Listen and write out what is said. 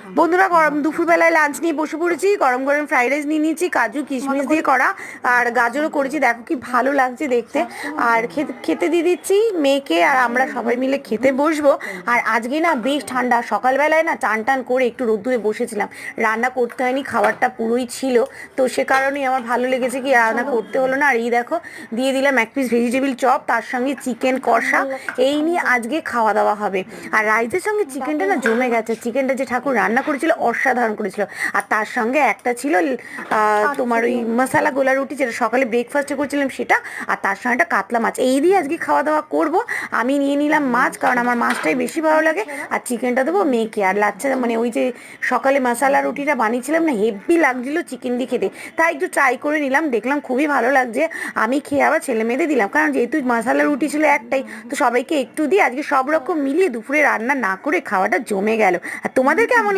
বন্ধুরা গরম দুপুরবেলায় লাঞ্চ নিয়ে বসে পড়েছি। গরম গরম ফ্রাইড রাইস নিয়ে নিয়েছি, কাজু কিশমিশ দিয়ে করা, আর গাজরও করেছি। দেখো কি ভালো লাগছে দেখতে। আর খেতে খেতে দিয়ে দিচ্ছি মেয়েকে, আর আমরা সবাই মিলে খেতে বসবো। আর আজকে না বেশ ঠান্ডা, সকালবেলায় না চান টান করে একটু রোদ্দুরে বসেছিলাম, রান্না করতে হয়নি, খাবারটা পুরোই ছিল। তো সে কারণেই আমার ভালো লেগেছে কি রান্না করতে হলো না। আর এই দেখো দিয়ে দিলাম এক পিস ভেজিটেবিল চপ, তার সঙ্গে চিকেন কষা। এই নিয়ে আজকে খাওয়া দাওয়া হবে। আর রাইসের সঙ্গে চিকেনটা না জমে গেছে। চিকেনটা যে ঠাকুর রান্না করেছিল অসাধারণ করেছিল। আর তার সঙ্গে একটা ছিল তোমার ওই মশালা গোলা রুটি, যেটা সকালে ব্রেকফাস্টে করেছিলাম সেটা। আর তার সঙ্গে একটা কাতলা মাছ। এই দিয়ে আজকে খাওয়া দাওয়া করব। আমি নিয়ে নিলাম মাছ, কারণ আমার মাছটাই বেশি ভালো লাগে। আর চিকেনটা দেবো মেয়েকে। আর লাচ্ছা মানে ওই যে সকালে মশালা রুটিটা বানিয়েছিলাম না, হেভি লাগছিল চিকেন দিয়ে খেতে, তাই একটু ট্রাই করে নিলাম, দেখলাম খুবই ভালো লাগছে। আমি খেয়ে আবার ছেলে মেয়েদের দিলাম, কারণ যেহেতু মশালা রুটি ছিল একটাই, তো সবাইকে একটু দিয়ে আজকে সব রকম মিলিয়ে দুপুরে রান্না না করে খাওয়াটা জমে গেল। আর তোমাদের কেমন